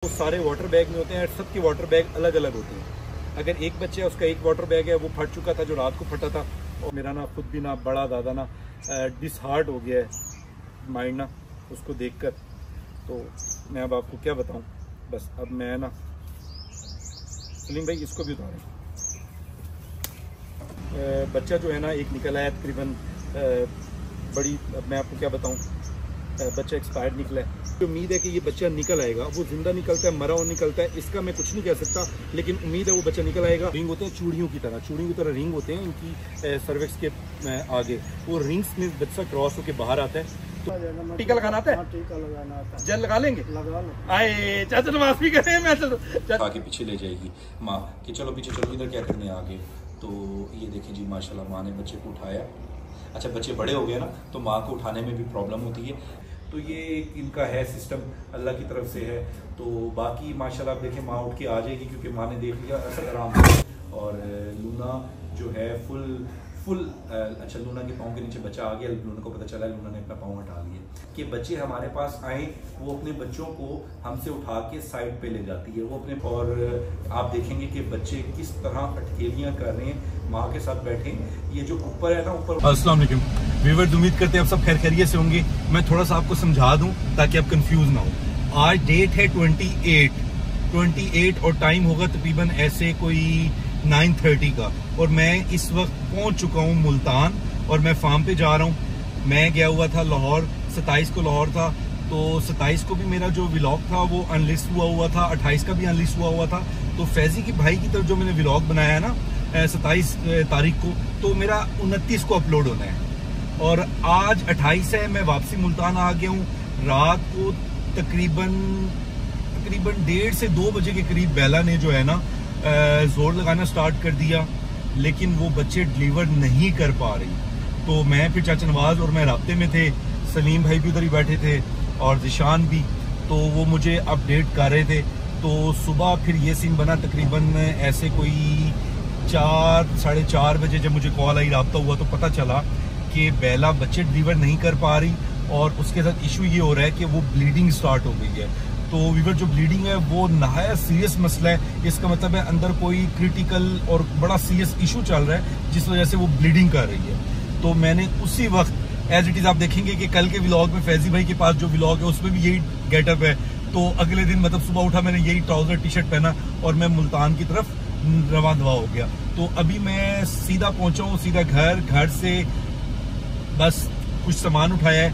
वो सारे water bag में होते हैं, सबके वाटर बैग अलग अलग होते हैं। अगर एक बच्चा है उसका एक वाटर बैग है वो फट चुका था जो रात को फटा था, और मेरा ना खुद भी ना बड़ा ज़्यादा ना डिसहार्ट हो गया है माइंड ना उसको देखकर। तो मैं अब आपको क्या बताऊं, बस अब मैं ना सलीम भाई इसको भी उतारें। बच्चा जो है ना एक निकल आया तकरीबन बड़ी, अब मैं आपको क्या बताऊं, बच्चा एक्सपायर्ड निकला है। तो उम्मीद है कि ये बच्चा निकल आएगा। वो जिंदा निकलता है मरा हुआ निकलता है इसका मैं कुछ नहीं कह सकता, लेकिन उम्मीद है वो बच्चा निकल आएगा। रिंग होते हैं चूड़ियों की तरह रिंग होते हैं इनकी सर्विक्स के आगे, वो रिंग्स में बच्चा क्रॉस होकर बाहर आता है। तो टीका लगाना आता है, टीका लगाना आता है। जेल लगा लेंगे, लगा लो। आए चाचा नमाज भी करें, मैं चलो आगे पीछे ले जाएगी माँ कि चलो पीछे चलो, इधर क्या करने आगे। तो ये देखें जी माशाल्लाह माँ ने बच्चे को उठाया। अच्छा बच्चे बड़े हो गए ना तो माँ को उठाने में भी प्रॉब्लम होती है। तो ये एक इनका है सिस्टम, अल्लाह की तरफ से है। तो बाकी माशाल्लाह आप देखें माँ उठ के आ जाएगी क्योंकि माँ ने देख लिया असर आराम से। और लूना जो है फुल अच्छा लूना के पाँव के नीचे बच्चा आ गया। लूना को पता चला, लूना ने अपना पाँव हटा लिया कि बच्चे हमारे पास आए। वो अपने बच्चों को हमसे उठा के साइड पे ले जाती है वो अपने, और आप देखेंगे कि बच्चे किस तरह अटकेलियाँ कर रहे हैं माँ के साथ बैठे। ये जो ऊपर है ना ऊपर। अस्सलाम वालेकुम व्यूअर्स, उम्मीद करते हैं आप सब खैर खैरियत से होंगे। मैं थोड़ा सा आपको समझा दूं ताकि आप कंफ्यूज ना हो। आज डेट है 28 और टाइम होगा तकरीबन ऐसे कोई 9:30 का, और मैं इस वक्त पहुंच चुका हूं मुल्तान और मैं फार्म पे जा रहा हूं। मैं गया हुआ था लाहौर, 27 को लाहौर था, तो 27 को भी मेरा जो व्लॉग था वो अनलिस्ट हुआ था, 28 का भी अनलिस्ट हुआ था। तो फैजी की भाई की तरफ जो मैंने व्लॉग बनाया है ना 27 तारीख को, तो मेरा 29 को अपलोड होना है। और आज 28 है, मैं वापसी मुल्तान आ गया हूँ। रात को तकरीबन 1:30 से 2 बजे के करीब बेला ने जो है ना जोर लगाना स्टार्ट कर दिया, लेकिन वो बच्चे डिलीवर नहीं कर पा रही। तो मैं फिर चाचा नवाज और मैं राब्ते में थे, सलीम भाई भी उधर ही बैठे थे और जिशान भी, तो वो मुझे अपडेट कर रहे थे। तो सुबह फिर ये सीन बना तकरीबन ऐसे कोई 4-4:30 बजे जब मुझे कॉल आई, राब्ता हुआ, तो पता चला कि बेला बच्चे डिलीवर नहीं कर पा रही और उसके साथ इशू ये हो रहा है कि वो ब्लीडिंग स्टार्ट हो गई है। तो वीवर जो ब्लीडिंग है वो नहाया सीरियस मसला है। इसका मतलब है अंदर कोई क्रिटिकल और बड़ा सीरियस इशू चल रहा है जिस वजह से वो ब्लीडिंग कर रही है। तो मैंने उसी वक्त एज इट इज, आप देखेंगे कि कल के व्लॉग में फैजी भाई के पास जो व्लॉग है उसमें भी यही गेटअप है। तो अगले दिन मतलब सुबह उठा मैंने यही ट्राउजर टी शर्ट पहना और मैं मुल्तान की तरफ रवा दवा हो गया। तो अभी मैं सीधा पहुंचा हूँ, सीधा घर से बस कुछ सामान उठाया है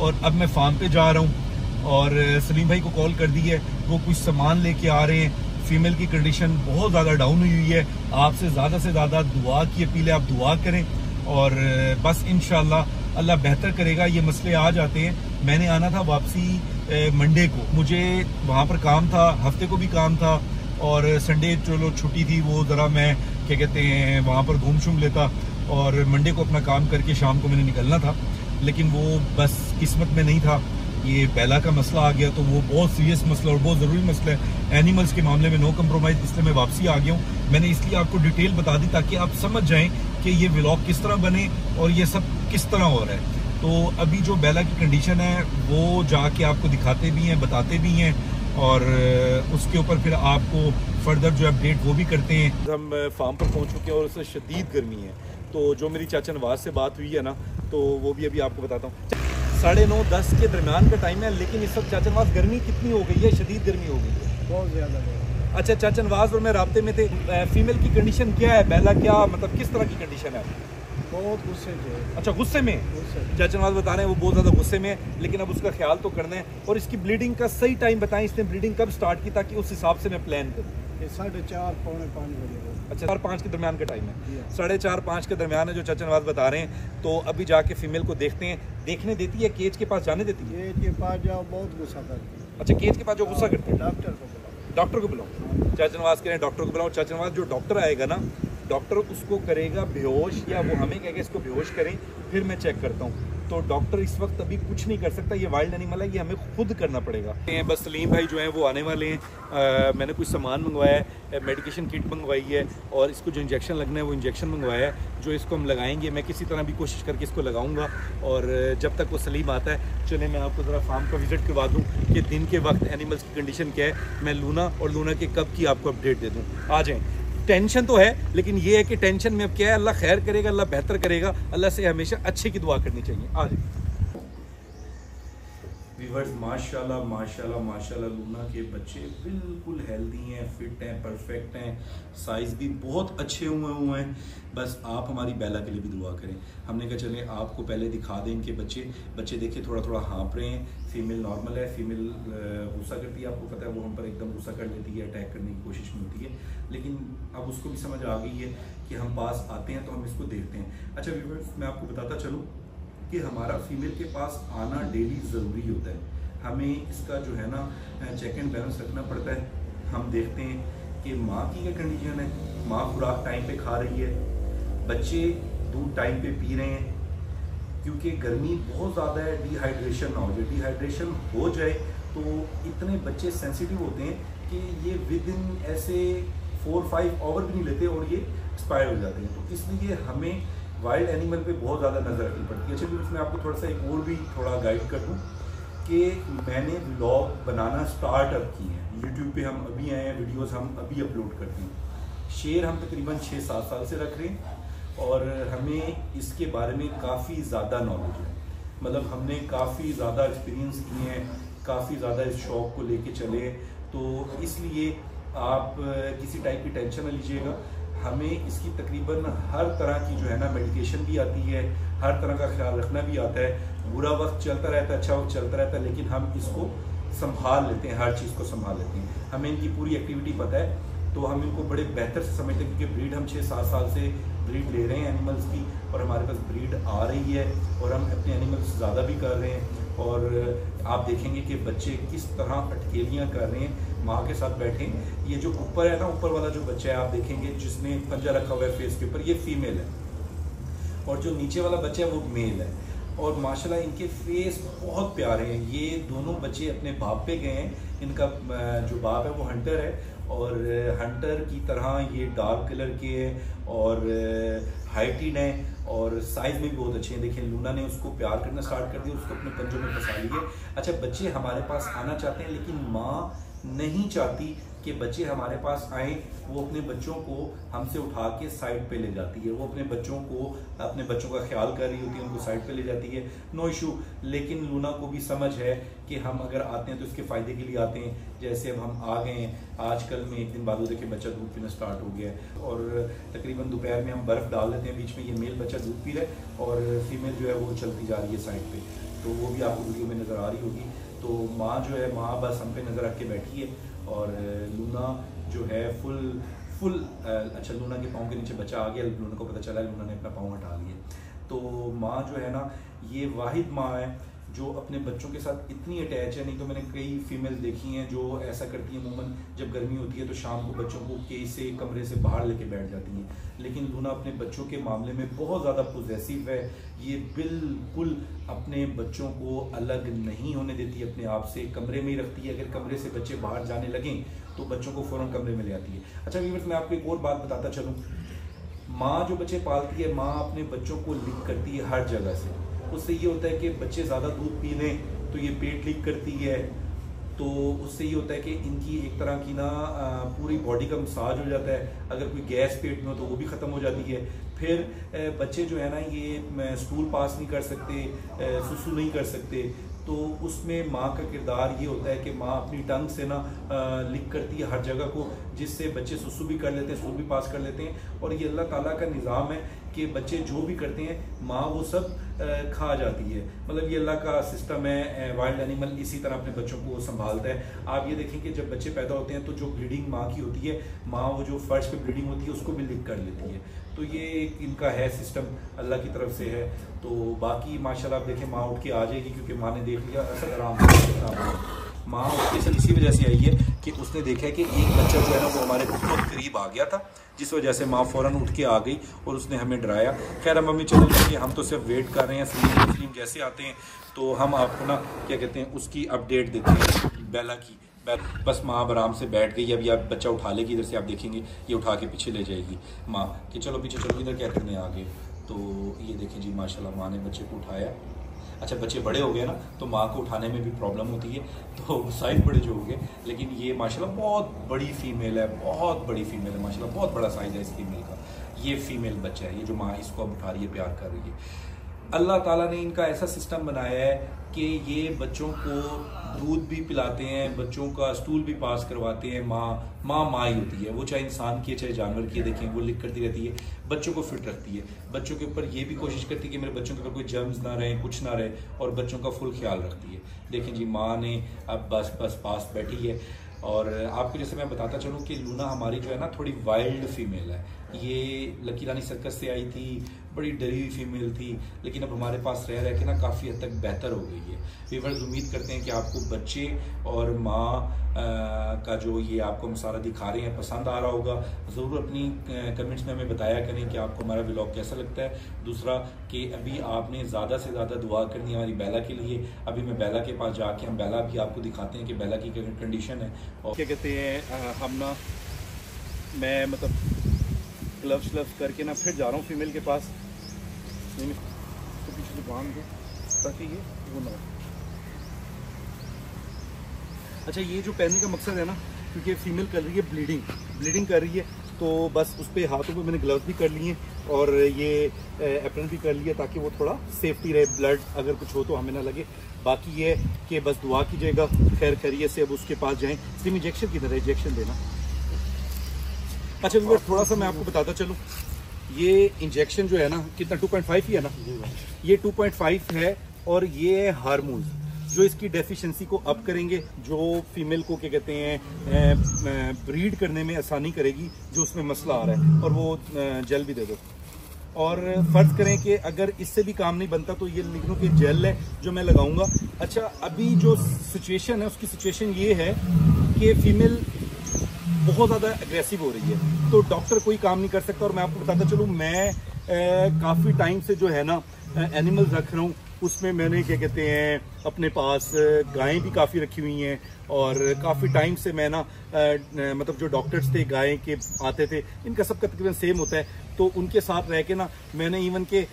और अब मैं फार्म पे जा रहा हूँ। और सलीम भाई को कॉल कर दी है, वो कुछ सामान लेके आ रहे हैं। फीमेल की कंडीशन बहुत ज़्यादा डाउन हुई है। आपसे ज़्यादा से ज़्यादा दुआ की अपील है, आप दुआ करें और बस इंशाल्लाह अल्लाह बेहतर करेगा। ये मसले आ जाते हैं। मैंने आना था वापसी मंडे को, मुझे वहाँ पर काम था, हफ्ते को भी काम था, और संडे चलो छुट्टी थी, वो ज़रा मैं क्या कहते हैं वहाँ पर घूम शूम लेता, और मंडे को अपना काम करके शाम को मैंने निकलना था। लेकिन वो बस किस्मत में नहीं था, ये बेला का मसला आ गया। तो वो बहुत सीरियस मसला और बहुत ज़रूरी मसला है। एनिमल्स के मामले में नो कम्प्रोमाइज़, इसलिए मैं वापसी आ गया हूँ। मैंने इसलिए आपको डिटेल बता दी ताकि आप समझ जाएं कि ये व्लॉग किस तरह बने और ये सब किस तरह हो रहा है। तो अभी जो बेला की कंडीशन है वो जाके आपको दिखाते भी हैं, बताते भी हैं, और उसके ऊपर फिर आपको फर्दर जो अपडेट वो भी करते हैं। हम फार्म पर पहुँच चुके हैं और उससे शदीद गर्मी है। तो जो मेरी चाचा नवाज से बात हुई है ना, तो वो भी अभी आपको बताता हूँ। 9:30-10 के दरमियान का टाइम है, लेकिन इस वक्त चाचा नवाज गर्मी कितनी हो गई है, शदीद गर्मी हो गई है, बहुत ज़्यादा। अच्छा चाचा नवाज और मैं राब्ते में थे। फीमेल की कंडीशन क्या है, बेला क्या मतलब किस तरह की कंडीशन है? बहुत गुस्से थे। अच्छा गुस्से में, चाचा नवाज बता रहे हैं वो बहुत ज़्यादा गुस्से में है, लेकिन अब उसका ख्याल तो करना है। और इसकी ब्लीडिंग का सही टाइम बताएं, इसने ब्लीडिंग कब स्टार्ट की ताकि उस हिसाब से मैं प्लान करूँ। 4:30-4:45 बजे। अच्छा 4-5 के दरमियान का टाइम है, 4:30-5 के दरमियान है जो चाचा नवाज बता रहे हैं। तो अभी जाके फीमेल को देखते हैं, देखने देती है, केज के पास जाने देती है? केज के पास जाओ, बहुत गुस्सा करती है। अच्छा केज के पास जो गुस्सा करती है, डॉक्टर को बुलाओ। चाचा नवाज कह रहे हैं डॉक्टर को बुलाओ। चाचा नवाज जो डॉक्टर आएगा ना, डॉक्टर उसको करेगा बेहोश, या वो हमें कहेगा इसको बेहोश करें, फिर मैं चेक करता हूँ। तो डॉक्टर इस वक्त अभी कुछ नहीं कर सकता, ये वाइल्ड एनिमल है, ये हमें खुद करना पड़ेगा। बस सलीम भाई जो हैं वो आने वाले हैं। मैंने कुछ सामान मंगवाया है, मेडिकेशन किट मंगवाई है और इसको जो इंजेक्शन लगना है वो इंजेक्शन मंगवाया है, जो इसको हम लगाएंगे। मैं किसी तरह भी कोशिश करके इसको लगाऊंगा और जब तक वो सलीम आता है, चले मैं आपको ज़रा फार्म का विज़िट करवा दूँ कि दिन के वक्त एनिमल्स की कंडीशन क्या है। मैं लूना और लूना के कब की आपको अपडेट दे दूँ। आ जाएँ। टेंशन तो है, लेकिन ये है कि टेंशन में अब क्या है, अल्लाह खैर करेगा, अल्लाह बेहतर करेगा। अल्लाह से हमेशा अच्छे की दुआ करनी चाहिए। आ जाए व्यूअर्स, माशाल्लाह माशाल्लाह माशाल्लाह, लूना के बच्चे बिल्कुल हेल्दी हैं, फिट हैं, परफेक्ट हैं, साइज़ भी बहुत अच्छे हुए हैं। बस आप हमारी बेला के लिए भी दुआ करें। हमने कहा चलें आपको पहले दिखा दें इनके बच्चे देखिए थोड़ा थोड़ा हाँप रहे हैं। फीमेल नॉर्मल है, फीमेल गुस्सा करती है, आपको पता है, वो हम पर एकदम गुस्सा कर लेती है, अटैक करने की कोशिश में होती है, लेकिन अब उसको भी समझ आ गई है कि हम पास आते हैं तो हम इसको देखते हैं। अच्छा व्यूअर्स, मैं आपको बताता चलूँ कि हमारा फीमेल के पास आना डेली ज़रूरी होता है। हमें इसका जो है ना चेक एंड बैलेंस रखना पड़ता है। हम देखते हैं कि माँ की क्या कंडीशन है, माँ खुराक टाइम पे खा रही है, बच्चे दूध टाइम पे पी रहे हैं, क्योंकि गर्मी बहुत ज़्यादा है, डिहाइड्रेशन ना हो जाए। डिहाइड्रेशन हो जाए तो इतने बच्चे सेंसिटिव होते हैं कि ये विद इन ऐसे 4-5 आवर भी नहीं लेते और ये एक्सपायर हो जाते हैं। तो इसलिए हमें वाइल्ड एनिमल पे बहुत ज़्यादा नज़र रखनी पड़ती है। चलिए मैं आपको थोड़ा सा एक और भी थोड़ा गाइड कर दूँ कि मैंने व्लॉग बनाना स्टार्ट अब की है। यूट्यूब पे हम अभी आए हैं, वीडियोस हम अभी अपलोड करते हैं। शेर हम तकरीबन 6-7 साल से रख रहे हैं और हमें इसके बारे में काफ़ी ज़्यादा नॉलेज है। मतलब हमने काफ़ी ज़्यादा एक्सपीरियंस किए हैं, काफ़ी ज़्यादा इस शौक़ को लेके चले, तो इसलिए आप किसी टाइप की टेंशन न लीजिएगा। हमें इसकी तकरीबन हर तरह की जो है ना मेडिकेशन भी आती है, हर तरह का ख्याल रखना भी आता है। बुरा वक्त चलता रहता है, अच्छा वक्त चलता रहता है, लेकिन हम इसको संभाल लेते हैं, हर चीज़ को संभाल लेते हैं। हमें इनकी पूरी एक्टिविटी पता है, तो हम इनको बड़े बेहतर से समझते हैं, क्योंकि ब्रीड हम 6-7 साल से ब्रीड ले रहे हैं एनिमल्स की, और हमारे पास ब्रीड आ रही है और हम अपने एनिमल्स ज़्यादा भी कर रहे हैं। और आप देखेंगे कि बच्चे किस तरह अटकेलियाँ कर रहे हैं, माँ के साथ बैठे। ये जो ऊपर है ना, ऊपर वाला जो बच्चा है आप देखेंगे जिसने पंजा रखा हुआ है फेस के ऊपर, ये फीमेल है, और जो नीचे वाला बच्चा है वो मेल है। और माशाल्लाह इनके फेस बहुत प्यारे हैं। ये दोनों बच्चे अपने बाप पे गए हैं। इनका जो बाप है वो हंटर है, और हंटर की तरह ये डार्क कलर के हैं और हाइटेड हैं और साइज़ में भी बहुत अच्छे हैं। देखिए लूना ने उसको प्यार करना स्टार्ट कर दिया, उसको अपने पंजों में फंसा लिए। अच्छा, बच्चे हमारे पास आना चाहते हैं, लेकिन माँ नहीं चाहती कि बच्चे हमारे पास आएँ। वो अपने बच्चों को हमसे उठा के साइड पे ले जाती है, वो अपने बच्चों का ख्याल कर रही होती है, उनको साइड पे ले जाती है, नो इशू। लेकिन लूना को भी समझ है कि हम अगर आते हैं तो इसके फ़ायदे के लिए आते हैं। जैसे अब हम आ गए हैं, आजकल में एक दिन बाद देखिए बच्चा दूध पीना स्टार्ट हो गया है, और तकरीबन दोपहर में हम बर्फ़ डाल देते हैं बीच में, ये मेल बच्चा दूध पी रहा है और फीमेल जो है वो चलती जा रही है साइड पर, तो वो भी आपको वीडियो में नज़र आ रही होगी। तो माँ जो है, माँ बस हम पे नज़र रख के बैठी है, और लूना जो है फुल अच्छा, लूना के पाँव के नीचे बच्चा आ गया, लूना को पता चला, लूना ने अपना पाँव हटा लिया। तो माँ जो है ना, ये वाहिद माँ है जो अपने बच्चों के साथ इतनी अटैच है। नहीं तो मैंने कई फीमेल देखी हैं जो ऐसा करती हैं, अमूमन जब गर्मी होती है तो शाम को बच्चों को केस से कमरे से बाहर लेके बैठ जाती हैं, लेकिन लूना अपने बच्चों के मामले में बहुत ज़्यादा पॉजेसिव है। ये बिल्कुल अपने बच्चों को अलग नहीं होने देती, अपने आप से कमरे में ही रखती है। अगर कमरे से बच्चे बाहर जाने लगें तो बच्चों को फ़ौरन कमरे में ले आती है। अच्छा व्यूअर्स, मैं आपको एक और बात बताता चलूँ। माँ जो बच्चे पालती है, माँ अपने बच्चों को लीक करती है हर जगह से। उससे ये होता है कि बच्चे ज़्यादा दूध पी लें तो ये पेट लीक करती है, तो उससे ये होता है कि इनकी एक तरह की ना पूरी बॉडी का मसाज हो जाता है। अगर कोई गैस पेट में हो तो वो भी ख़त्म हो जाती है। फिर बच्चे जो है ना, ये स्टूल पास नहीं कर सकते, सुसु नहीं कर सकते, तो उसमें माँ का किरदार ये होता है कि माँ अपनी टंग से ना लिक करती है हर जगह को, जिससे बच्चे सुसु भी कर लेते हैं, स्टूल भी पास कर लेते हैं। और ये अल्लाह ताला का निज़ाम है कि बच्चे जो भी करते हैं माँ वो सब खा जाती है। मतलब ये अल्लाह का सिस्टम है। वाइल्ड एनिमल इसी तरह अपने बच्चों को संभालता है। आप ये देखें कि जब बच्चे पैदा होते हैं तो जो ब्लीडिंग माँ की होती है, माँ वो जो फर्श पे ब्लीडिंग होती है उसको भी लिक कर लेती है। तो ये इनका है सिस्टम, अल्लाह की तरफ से है। तो बाकी माशाल्लाह आप देखें, माँ उठ के आ जाएगी, क्योंकि माँ ने देख लिया असद आराम। माँ उसके साथ इसी वजह से आई है कि उसने देखा कि एक बच्चा जो है ना वो हमारे बहुत करीब आ गया था, जिस वजह से माँ फ़ौरन उठ के आ गई और उसने हमें डराया। खैर मम्मी चलो जाइए, हम तो सिर्फ वेट कर रहे हैं। सलीम जैसे आते हैं तो हम आपको ना क्या कहते हैं उसकी अपडेट देते हैं बेला की। बस माँ अब आराम से बैठ गई। अभी आप बच्चा उठा लेगी, इधर से आप देखेंगे ये उठा के पीछे ले जाएगी माँ कि चलो पीछे चलो, इधर क्या करने आ गए। तो ये देखें जी माशाल्लाह माँ ने बच्चे को उठाया। अच्छा बच्चे बड़े हो गए ना तो माँ को उठाने में भी प्रॉब्लम होती है, तो साइज बड़े जो हो गए। लेकिन ये माशाल्लाह बहुत बड़ी फीमेल है, बहुत बड़ी फीमेल है माशाल्लाह, बहुत बड़ा साइज है इस फीमेल का। ये फीमेल बच्चा है, ये जो माँ इसको अब उठा रही है, प्यार कर रही है। अल्लाह ताला ने इनका ऐसा सिस्टम बनाया है कि ये बच्चों को दूध भी पिलाते हैं, बच्चों का स्टूल भी पास करवाते हैं। माँ ही होती है, वो चाहे इंसान की है चाहे जानवर की है। देखें वो लिख करती रहती है, बच्चों को फिट रखती है, बच्चों के ऊपर ये भी कोशिश करती है कि मेरे बच्चों के ऊपर कोई जर्म्स ना रहे, कुछ ना रहे, और बच्चों का फुल ख्याल रखती है। देखें जी माँ ने अब बस पास बैठी है। और आपको जैसे मैं बताता चलूँ कि लूना हमारी जो है ना थोड़ी वाइल्ड फीमेल है। ये लकी रानी सर्कस से आई थी, बड़ी डरी हुई फीमेल थी, लेकिन अब हमारे पास रह के ना काफ़ी हद तक बेहतर हो गई है। व्यूअर्स उम्मीद करते हैं कि आपको बच्चे और माँ का जो ये आपको मसाला दिखा रहे हैं पसंद आ रहा होगा। ज़रूर अपनी कमेंट्स में हमें बताया करें कि आपको हमारा व्लॉग कैसा लगता है। दूसरा कि अभी आपने ज़्यादा से ज़्यादा दुआ करनी है हमारी बेला के लिए। अभी मैं बेला के पास जाके हम बेला भी आपको दिखाते हैं कि बेला की कंडीशन है। और क्या कहते हैं हम ना मैं मतलब ग्लव्स करके ना फिर जा रहा हूँ फीमेल के पास। तो पीछे से बांध दो ताकि ये वो ना। अच्छा ये जो पहनने का मकसद है ना, क्योंकि फीमेल कर रही है ब्लीडिंग कर रही है, तो बस उस पर हाथों पे मैंने ग्लव्स भी कर लिए और ये एप्रन भी कर लिया ताकि वो थोड़ा सेफ्टी रहे, ब्लड अगर कुछ हो तो हमें ना लगे। बाकी ये कि बस दुआ कीजिएगा खैर खैरियत से अब उसके पास जाएं। सिर्फ इंजेक्शन की तरह इंजेक्शन देना। अच्छा थोड़ा सा मैं आपको बताता चलूँ, ये इंजेक्शन जो है ना कितना 2.5 ही है ना, ये 2.5 है और ये हार्मोन जो इसकी डेफिशिएंसी को अप करेंगे, जो फीमेल को क्या कहते हैं ब्रीड करने में आसानी करेगी, जो उसमें मसला आ रहा है। और वो जेल भी दे दो। और फर्ज करें कि अगर इससे भी काम नहीं बनता तो ये लिख लो कि जेल है जो मैं लगाऊंगा। अच्छा अभी जो सिचुएशन है उसकी सिचुएशन ये है कि फीमेल बहुत ज़्यादा एग्रेसिव हो रही है, तो डॉक्टर कोई काम नहीं कर सकता। और मैं आपको बताता चलूँ मैं काफ़ी टाइम से जो है ना एनिमल्स रख रहा हूँ, उसमें मैंने क्या कहते हैं अपने पास गायें भी काफ़ी रखी हुई हैं। और काफ़ी टाइम से मैं ना मतलब जो डॉक्टर्स थे गाय के आते थे, इनका सबका तकरीबन सेम होता है, तो उनके साथ रह के ना मैंने इवन के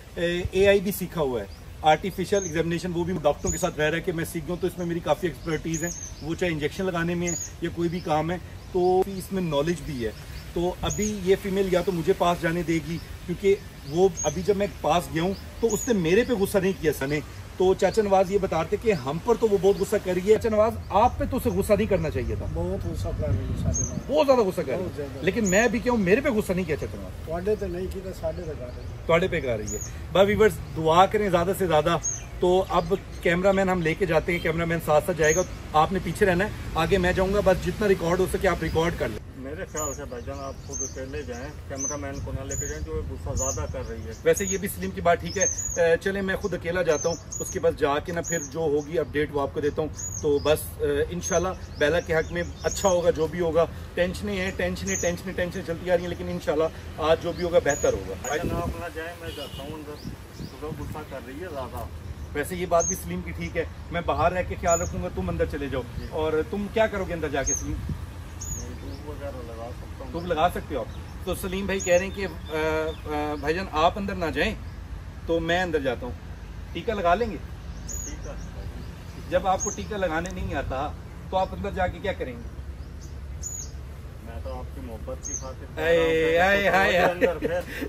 AI भी सीखा हुआ है, आर्टिफिशियल एग्जामिनेशन, वो भी डॉक्टरों के साथ रह के मैं सीख गया हूँ। तो इसमें मेरी काफ़ी एक्सपर्टीज़ है, वो चाहे इंजेक्शन लगाने में है या कोई भी काम है, तो इसमें नॉलेज भी है। तो अभी ये फीमेल या तो मुझे पास जाने देगी, क्योंकि वो अभी जब मैं पास गया हूँ तो उसने मेरे पे गुस्सा नहीं किया सने। तो चाचा नवाज ये बताते कि हम पर तो वो बहुत गुस्सा कर रही है, चाचा नवाज आप पे तो उसे गुस्सा नहीं करना चाहिए था। बहुत गुस्सा कर रही है, बहुत ज्यादा गुस्सा कर रही है, लेकिन मैं भी क्यों मेरे पे गुस्सा नहीं किया चाचा नवाज। ਤੁਹਾਡੇ ਤੇ नहीं की साढ़े पे कर रही है, ਤੁਹਾਡੇ पे कर रही है। बस व्यूअर्स दुआ करें ज्यादा से ज्यादा। तो अब कैमरामैन हम लेके जाते हैं, कैमरामैन साथ साथ जाएगा, आपने पीछे रहना है, आगे मैं जाऊंगा। बस जितना रिकॉर्ड हो सके आप रिकॉर्ड कर लें। मेरे ख्याल से भाईजान आप खुद अकेले जाएं, कैमरामैन को ना लेके जाएं, जो गुस्सा ज्यादा कर रही है। वैसे ये भी सलीम की बात ठीक है, चले मैं खुद अकेला जाता हूँ, उसके पास जाके ना फिर जो होगी अपडेट वो आपको देता हूँ। तो बस इंशाल्लाह बेला के हक में अच्छा होगा जो भी होगा। टेंशन चलती आ रही है, लेकिन इंशाल्लाह आज जो भी होगा बेहतर होगा। भाईजान आप ना जाएं, मैं जाता हूँ अंदर, तो गुस्सा कर रही है ज्यादा। वैसे ये बात भी सलीम की ठीक है, मैं बाहर रह के ख्याल रखूंगा, तुम अंदर चले जाओ। और तुम क्या करोगे अंदर जाके सलीम? लगा सकता हूँ। तुम लगा सकते हो आप। तो सलीम भाई कह रहे हैं कि भाईजान आप अंदर ना जाएं तो मैं अंदर जाता हूँ, टीका लगा लेंगे। टीका जब आपको टीका लगाने नहीं आता तो आप अंदर जाके क्या करेंगे? मैं तो आपकी मोहब्बत की खातिर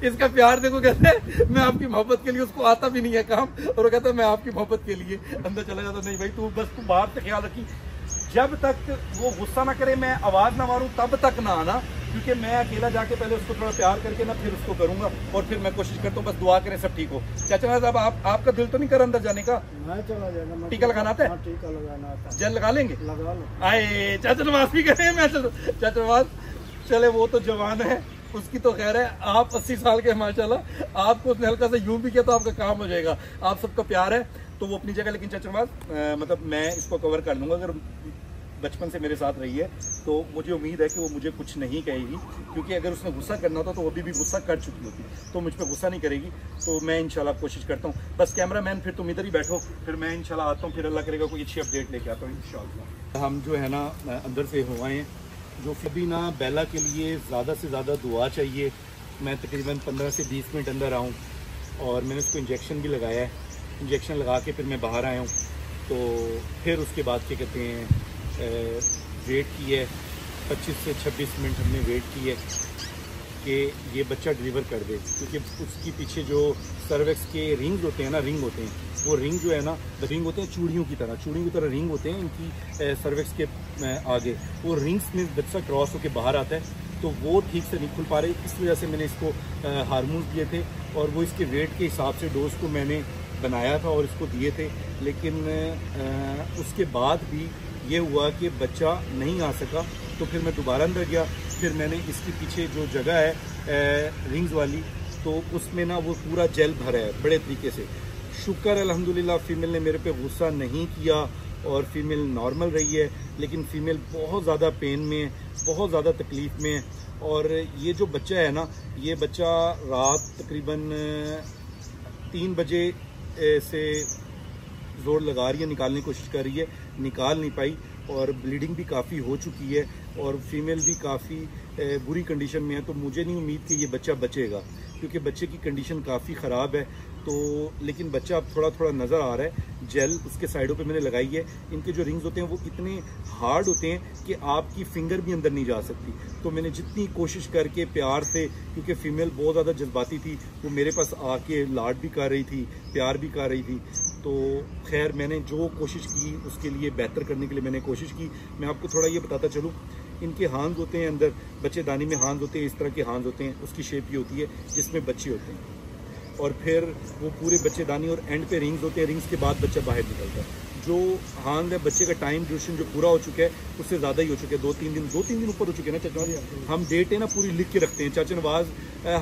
इसका प्यार देखो कहते हैं मैं आपकी मोहब्बत के लिए, उसको आता भी नहीं है काम, और वो कहता है मैं आपकी मोहब्बत के लिए अंदर चला जाता। नहीं भाई तू बाहर से ख्याल रखी, जब तक वो गुस्सा ना करे, मैं आवाज ना मारूं तब तक ना आना, क्योंकि मैं अकेला जाके पहले उसको थोड़ा प्यार करके ना फिर उसको करूंगा, और फिर मैं कोशिश करता हूँ बस दुआ करें सब ठीक हो। चाचा साहब आपका दिल तो नहीं कर अंदर जाने का? मैं चला जाएगा। टीका लगाना आता है? टीका लगाना आता है। जेल लगा लेंगे? लगा लो। आए चाचा नवाज भी करें, मैं चाचा नवाज चले, वो तो जवान है, उसकी तो खैर है। आप 80 साल के माशाल्लाह, आपको उसने हल्का सा यूं भी किया तो आपका काम हो जाएगा। आप सबका प्यार है तो वो अपनी जगह, लेकिन चाचा नवाज मतलब मैं इसको कवर कर लूंगा। अगर बचपन से मेरे साथ रही है, तो मुझे उम्मीद है कि वो मुझे कुछ नहीं कहेगी, क्योंकि अगर उसने गुस्सा करना होता तो वो अभी भी गुस्सा कर चुकी होती, तो मुझ पर गुस्सा नहीं करेगी। तो मैं इंशाल्लाह कोशिश करता हूँ। बस कैमरामैन फिर तुम इधर ही बैठो, फिर मैं इंशाल्लाह आता हूँ, फिर अल्लाह करेगा कोई अच्छी अपडेट लेके आता हूँ इंशाल्लाह। हम जो है ना अंदर से हुए हैं, जो अभी ना बेला के लिए ज़्यादा से ज़्यादा दुआ चाहिए। मैं तकरीबन 15 से 20 मिनट अंदर आऊँ और मैंने उसको इंजेक्शन भी लगाया है। इंजेक्शन लगा के फिर मैं बाहर आया हूँ, तो फिर उसके बाद क्या कहते हैं वेट की है 25 से 26 मिनट हमने वेट की है कि ये बच्चा डिलीवर कर दे, क्योंकि उसके पीछे जो सर्विक्स के रिंग होते हैं ना, रिंग होते हैं, वो रिंग जो है ना, रिंग होते हैं चूड़ियों की तरह रिंग होते हैं इनकी सर्विक्स के आगे, वो रिंग्स में बच्चा क्रॉस होकर बाहर आता है, तो वो ठीक से नहीं खुल पा रही। इस वजह से मैंने इसको हार्मोन्स दिए थे और वो इसके वेट के हिसाब से डोज को मैंने बनाया था और इसको दिए थे, लेकिन उसके बाद भी ये हुआ कि बच्चा नहीं आ सका। तो फिर मैं दोबारा अंदर गया, फिर मैंने इसके पीछे जो जगह है रिंग्स वाली, तो उसमें ना वो पूरा जेल भरा है बड़े तरीके से। शुक्र अल्हम्दुलिल्लाह फीमेल ने मेरे पे गुस्सा नहीं किया और फीमेल नॉर्मल रही है, लेकिन फीमेल बहुत ज़्यादा पेन में, बहुत ज़्यादा तकलीफ़ में। और ये जो बच्चा है ना, ये बच्चा रात तकरीबन 3 बजे से ज़ोर लगा रही है, निकालने की कोशिश कर रही है, निकाल नहीं पाई और ब्लीडिंग भी काफ़ी हो चुकी है और फीमेल भी काफ़ी बुरी कंडीशन में है। तो मुझे नहीं उम्मीद कि ये बच्चा बचेगा, क्योंकि बच्चे की कंडीशन काफ़ी ख़राब है। तो लेकिन बच्चा अब थोड़ा थोड़ा नज़र आ रहा है। जेल उसके साइडों पे मैंने लगाई है। इनके जो रिंग्स होते हैं वो इतने हार्ड होते हैं कि आपकी फिंगर भी अंदर नहीं जा सकती। तो मैंने जितनी कोशिश करके प्यार से, क्योंकि फ़ीमेल बहुत ज़्यादा जज्बाती थी, वो मेरे पास आके लाड भी कर रही थी, प्यार भी कर रही थी। तो खैर मैंने जो कोशिश की उसके लिए बेहतर करने के लिए मैंने कोशिश की। मैं आपको थोड़ा ये बताता चलूँ, इनके हांस होते हैं अंदर, बच्चेदानी में हांस होते हैं, इस तरह के हांस होते हैं, उसकी शेप ही होती है जिसमें बच्चे होते हैं, और फिर वो पूरे बच्चेदानी और एंड पे रिंग्स होते हैं, रिंग्स के बाद बच्चा बाहर निकलता है। जो हांस है बच्चे का टाइम ड्यूरेशन जो पूरा हो चुका है उससे ज़्यादा ही हो चुका है, 2-3 दिन ऊपर हो चुके हैं ना चाचा। हम डेटें ना पूरी लिख के रखते हैं। चाचा नवाज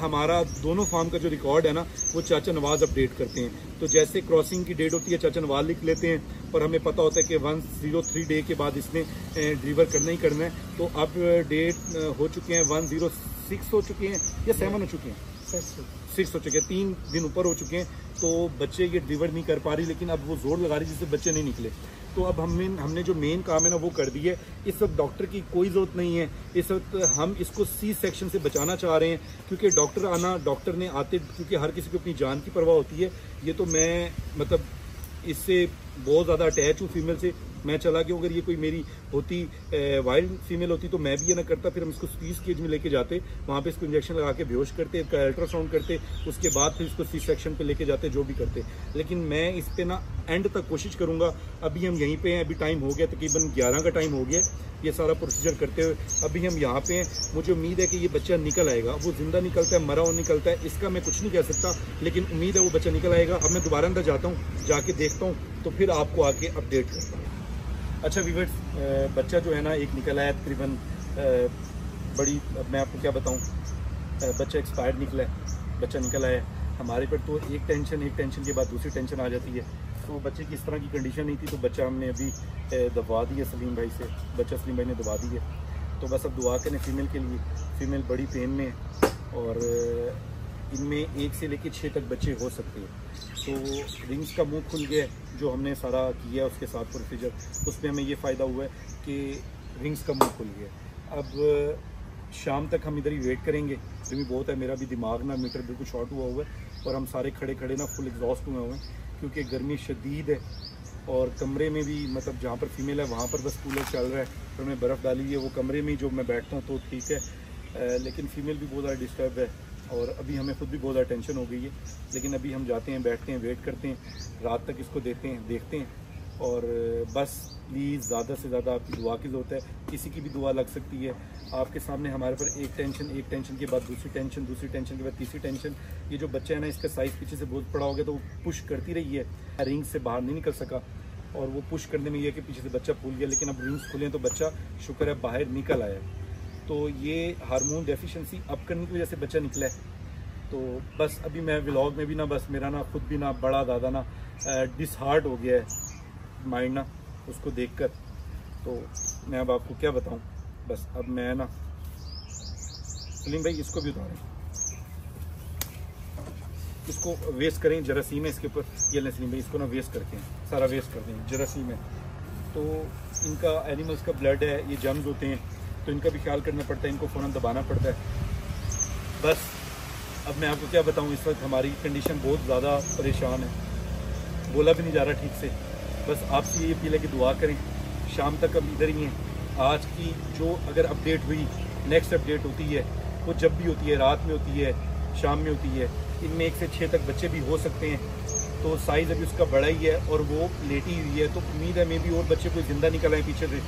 हमारा दोनों फार्म का जो रिकॉर्ड है ना, वो चाचा नवाज अपडेट करते हैं। तो जैसे क्रॉसिंग की डेट होती है चाचा नवाज लिख लेते हैं, और हमें पता होता है कि 103 डे के बाद इसने डिलीवर करना ही करना है। तो अब डेट हो चुके हैं 106 हो चुके हैं या 7 हो चुके हैं, 6 हो चुके हैं, 3 दिन ऊपर हो चुके हैं। तो बच्चे ये डिलीवर नहीं कर पा रही, लेकिन अब वो जोर लगा रही जिससे बच्चे नहीं निकले। तो अब हमने जो मेन काम है ना वो कर दी है। इस वक्त डॉक्टर की कोई ज़रूरत नहीं है। इस वक्त हम इसको C सेक्शन से बचाना चाह रहे हैं, क्योंकि डॉक्टर ने आते, क्योंकि हर किसी को अपनी जान की परवाह होती है। ये तो मैं मतलब इससे बहुत ज़्यादा अटैच हूँ फीमेल से। मैं चला गया, अगर ये कोई मेरी होती वाइल्ड फीमेल होती तो मैं भी ये ना करता। फिर हम इसको 30 केज में लेके जाते, वहाँ पे इसको इंजेक्शन लगा के बेहोश करते, इसका अल्ट्रासाउंड करते, उसके बाद फिर इसको C सेक्शन पे लेके जाते, जो भी करते। लेकिन मैं इस पे ना एंड तक कोशिश करूँगा। अभी हम यहीं पे हैं, अभी टाइम हो गया तकरीबन 11 का टाइम हो गया ये सारा प्रोसीजर करते हुए। अभी हम यहाँ पे हैं। मुझे उम्मीद है कि ये बच्चा निकल आएगा। वो जिंदा निकलता है, मरा हुआ निकलता है, इसका मैं कुछ नहीं कह सकता, लेकिन उम्मीद है वो बच्चा निकल आएगा। अब मैं दोबारा अंदर जाता हूँ, जाके देखता हूँ, तो फिर आपको आके अपडेट करता हूँ। अच्छा व्यूअर्स, बच्चा जो है ना एक निकल आया तकरीबन बड़ी, अब मैं आपको क्या बताऊँ, बच्चा एक्सपायर्ड निकला है, बच्चा निकल आया है। हमारे पर तो एक टेंशन के बाद दूसरी टेंशन आ जाती है। तो बच्चे की इस तरह की कंडीशन नहीं थी, तो बच्चा हमने अभी दबा दी है सलीम भाई से, बच्चा सलीम भाई ने दबा दी है। तो बस अब दुआ करें फीमेल के लिए। फीमेल बड़ी पेन में है और इनमें 1 से लेकर 6 तक बच्चे हो सकते हैं। तो रिंग्स का मुंह खुल गया, जो हमने सारा किया उसके साथ प्रोसीजर, उसमें हमें ये फ़ायदा हुआ है कि रिंग्स का मुंह खुल गया। अब शाम तक हम इधर ही वेट करेंगे। गर्मी बहुत है, मेरा भी दिमाग ना मीटर बिल्कुल शॉर्ट हुआ है और हम सारे खड़े ना फुल एग्जॉस्ट हुए हैं, क्योंकि गर्मी शदीद है। और कमरे में भी मतलब जहाँ पर फीमेल है वहाँ पर बस कूलर चल रहा है, तो हमने बर्फ़ डाली हुई है। वो कमरे में ही जो मैं बैठता हूँ तो ठीक है, लेकिन फ़ीमेल भी बहुत ज़्यादा डिस्टर्ब है और अभी हमें खुद भी बहुत ज़्यादा टेंशन हो गई है। लेकिन अभी हम जाते हैं, बैठते हैं, वेट करते हैं, रात तक इसको देखते हैं। और बस प्लीज़ ज़्यादा से ज़्यादा आपकी दुआ की ज़रूरत है। किसी की भी दुआ लग सकती है। आपके सामने हमारे पर एक टेंशन के बाद दूसरी टेंशन के बाद तीसरी टेंशन। ये जो बच्चा है ना, इसका साइज़ पीछे से बहुत बड़ा हो गया, तो वो पुश करती रही है, रिंग से बाहर नहीं निकल सका। और वो पुश करने में ये कि पीछे से बच्चा फूल गया, लेकिन अब रिंग्स खुले तो बच्चा शुक्र है बाहर निकल आया। तो ये हार्मोन डेफिशिएंसी अप करने की वजह से बच्चा निकला है। तो बस अभी मैं व्लॉग में भी ना, बस मेरा ना खुद भी ना बड़ा ज़्यादा ना डिसहार्ट हो गया है माइंड ना उसको देखकर। तो मैं अब आपको क्या बताऊं, बस अब मैं ना, सलीम भाई इसको भी उतारें, इसको वेस्ट करें जरासीम है इसके ऊपर, ये लें सलीम भाई, इसको ना वेस्ट करके सारा वेस्ट कर दें जरासीम है। तो इनका एनिमल्स का ब्लड है, ये जर्म्स होते हैं, तो इनका भी ख्याल करना पड़ता है, इनको फ़ौरन दबाना पड़ता है। बस अब मैं आपको क्या बताऊं, इस वक्त हमारी कंडीशन बहुत ज़्यादा परेशान है, बोला भी नहीं जा रहा ठीक से। बस आपसे ये अपील है कि दुआ करें, शाम तक अब इधर ही हैं। आज की जो अगर अपडेट हुई, नेक्स्ट अपडेट होती है वो जब भी होती है, रात में होती है, शाम में होती है। इनमें 1 से 6 तक बच्चे भी हो सकते हैं, तो साइज़ अभी उसका बड़ा ही है और वो लेटी हुई है, तो उम्मीद है मे भी और बच्चे कोई ज़िंदा निकल आए पीछे से,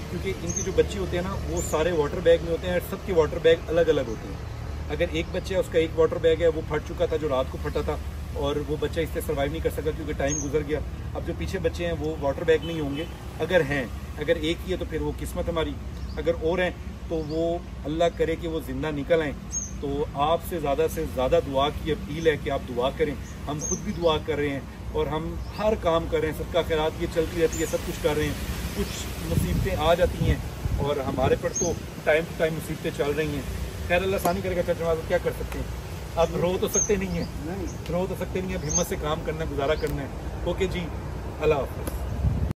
क्योंकि इनके जो बच्चे होते हैं ना वो सारे वाटर बैग में होते हैं, सबके वाटर बैग अलग अलग होते हैं। अगर एक बच्चा है उसका एक वाटर बैग है, वो फट चुका था जो रात को फटा था, और वो बच्चा इससे सर्वाइव नहीं कर सका क्योंकि टाइम गुजर गया। अब जो पीछे बच्चे हैं वो वाटर बैग नहीं होंगे, अगर हैं, अगर एक ही है तो फिर वो किस्मत हमारी, अगर और हैं तो वो अल्लाह करे कि वो ज़िंदा निकल आएँ। तो आपसे से ज़्यादा दुआ की अपील है कि आप दुआ करें, हम खुद भी दुआ कर रहे हैं और हम हर काम कर रहे हैं, सबका खैरात ये चलती रहती है, सब कुछ कर रहे हैं। कुछ मुसीबतें आ जाती हैं और हमारे पर तो टाइम टू टाइम मुसीबतें चल रही हैं। खैर अल्लाह आसानी करेगा, चाचा क्या कर सकते हैं, आप रो तो सकते नहीं हैं, रो तो सकते नहीं, अब हिम्मत से काम करना है, गुजारा करना है। ओके जी, अल्लाह हाफ़िज़।